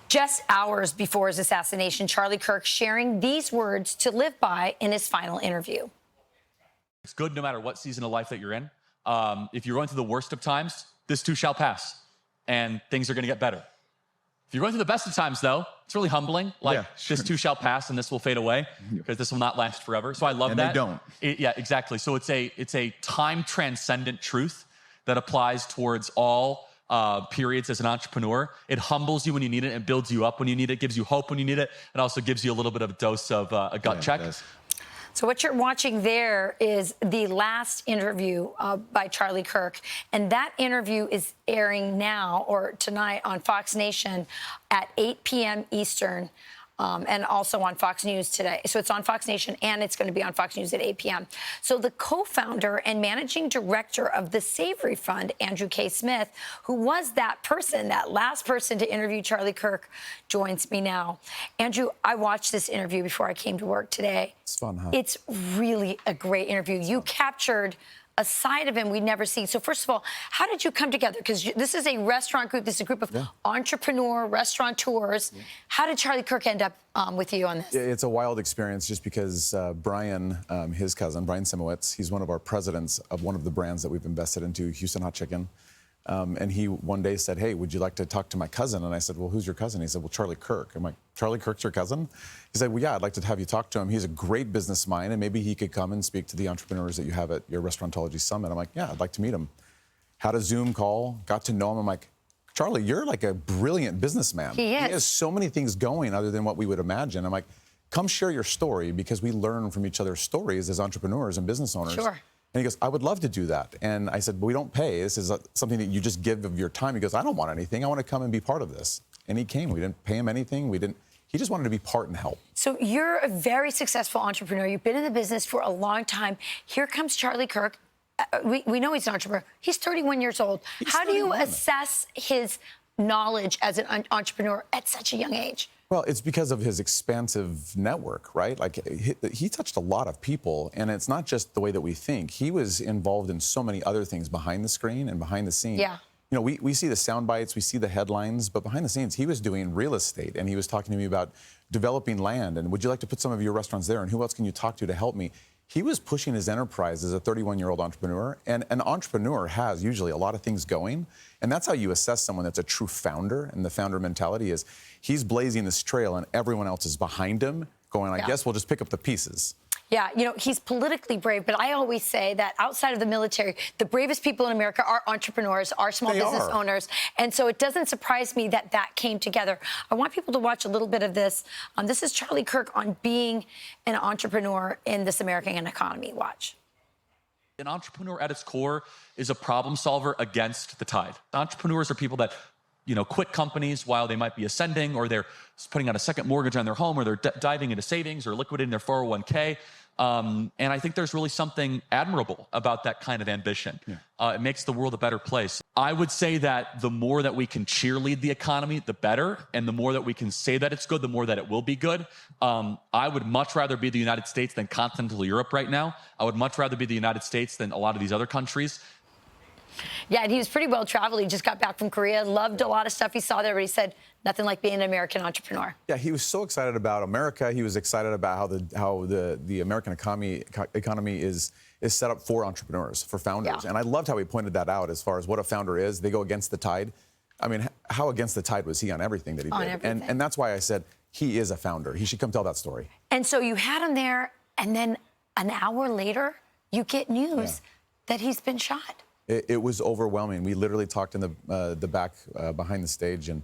Just hours before his assassination, Charlie Kirk sharing these words to live by in his final interview. It's good no matter what season of life that you're in. If you're going through the worst of times, this too shall pass, and things are going to get better. If you're going through the best of times, though, it's really humbling. Like, this too shall pass, and this will fade away, because this will not last forever. So I love that. And they don't. Yeah, exactly. So it's a time-transcendent truth that applies towards all periods as an entrepreneur. It humbles you when you need it, and builds you up when you need it, gives you hope when you need it, and also gives you a little bit of a dose of a gut check. So what you're watching there is the last interview by Charlie Kirk. And that interview is airing now or tonight on Fox Nation at 8 p.m. Eastern. And also on Fox News today. So it's on Fox Nation, and it's going to be on Fox News at 8 p.m. So the co-founder and managing director of the Savory Fund, Andrew K. Smith, who was that person, that last person to interview Charlie Kirk, joins me now. Andrew, I watched this interview before I came to work today. It's fun, huh? It's really a great interview. You captured a side of him we'd never seen. So first of all, how did you come together? Because this is a restaurant group. This is a group of entrepreneur restaurateurs. How did Charlie Kirk end up with you on this? It's a wild experience just because Brian, his cousin, Brian Simowitz, he's one of our presidents of one of the brands that we've invested into, Houston Hot Chicken. And he one day said, hey, would you like to talk to my cousin? And I said, well, who's your cousin? He said, well, Charlie Kirk. I'm like, Charlie Kirk's your cousin? He said, well, yeah, I'd like to have you talk to him. He's a great business mind, and maybe he could come and speak to the entrepreneurs that you have at your Restaurantology Summit. I'm like, yeah, I'd like to meet him. Had a Zoom call, got to know him. I'm like, Charlie, you're like a brilliant businessman. He is. He has so many things going other than what we would imagine. I'm like, come share your story, because we learn from each other's stories as entrepreneurs and business owners. Sure. And he goes, I would love to do that. And I said, but we don't pay. This is something that you just give of your time. He goes, I don't want anything. I want to come and be part of this. And he came. We didn't pay him anything. He just wanted to be part and help. So you're a very successful entrepreneur. You've been in the business for a long time. Here comes Charlie Kirk. We know he's an entrepreneur. He's 31 years old. How do you assess his knowledge as an entrepreneur at such a young age? Well, it's because of his expansive network, right? Like, he touched a lot of people, and it's not just the way that we think. He was involved in so many other things behind the screen and behind the scenes. Yeah. You know, we see the sound bites, we see the headlines, but behind the scenes, he was doing real estate, and he was talking to me about developing land, and would you like to put some of your restaurants there, and who else can you talk to help me? He was pushing his enterprise as a 31-year-old entrepreneur, and an entrepreneur has usually a lot of things going, and that's how you assess someone that's a true founder, and the founder mentality is he's blazing this trail, and everyone else is behind him going, I guess we'll just pick up the pieces. Yeah, you know, he's politically brave, but I always say that outside of the military, the bravest people in America are entrepreneurs, are small business owners. And so it doesn't surprise me that that came together. I want people to watch a little bit of this. This is Charlie Kirk on being an entrepreneur in this American economy. Watch. An entrepreneur at its core is a problem solver against the tide. Entrepreneurs are people that, you know, quit companies while they might be ascending, or they're putting out a second mortgage on their home, or they're diving into savings or liquidating their 401k. And I think there's really something admirable about that kind of ambition. It makes the world a better place. I would say that the more that we can cheerlead the economy, the better. And the more that we can say that it's good, the more that it will be good. I would much rather be the United States than continental Europe right now. I would much rather be the United States than a lot of these other countries. Yeah, and he was pretty well traveled. He just got back from Korea, loved a lot of stuff he saw there, but he said nothing like being an American entrepreneur. Yeah, he was so excited about America. He was excited about how the American economy is set up for entrepreneurs, for founders. And I loved how he pointed that out as far as what a founder is. They go against the tide. I mean, how against the tide was he on everything that he did? And that's why I said he is a founder. He should come tell that story. And so you had him there, and then an hour later, you get news that he's been shot. It was overwhelming. We literally talked in the back behind the stage, and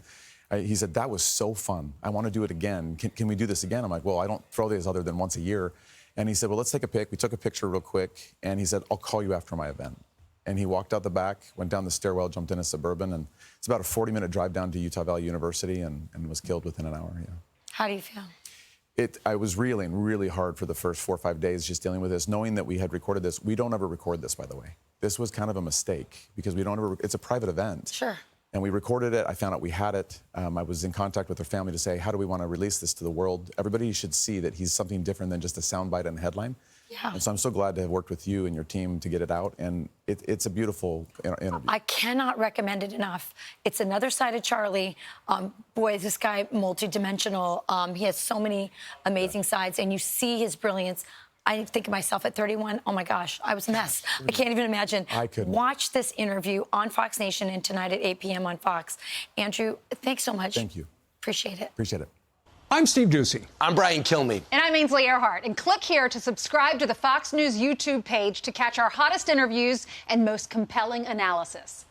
he said, that was so fun. I want to do it again. Can we do this again? I'm like, well, I don't throw these other than once a year. And he said, well, let's take a pic. We took a picture real quick, and he said, I'll call you after my event. And he walked out the back, went down the stairwell, jumped in a Suburban, and it's about a 40-minute drive down to Utah Valley University, and was killed within an hour. How do you feel? I was reeling really hard for the first 4 or 5 days just dealing with this, knowing that we had recorded this. We don't ever record this, by the way. This was kind of a mistake because we don't ever, it's a private event. Sure. And we recorded it. I found out we had it. I was in contact with her family to say, how do we want to release this to the world? Everybody should see that he's something different than just a soundbite and headline. Yeah. And so I'm so glad to have worked with you and your team to get it out. And it's a beautiful interview. I cannot recommend it enough. It's another side of Charlie. Boy, this guy, multidimensional. He has so many amazing sides, and you see his brilliance. I think of myself at 31, oh my gosh, I was a mess. I can't even imagine. I couldn't. Watch this interview on Fox Nation and tonight at 8 p.m. on Fox. Andrew, thanks so much. Thank you. Appreciate it. Appreciate it. I'm Steve Doocy. I'm Brian Kilmeade. And I'm Ainsley Earhart. And click here to subscribe to the Fox News YouTube page to catch our hottest interviews and most compelling analysis.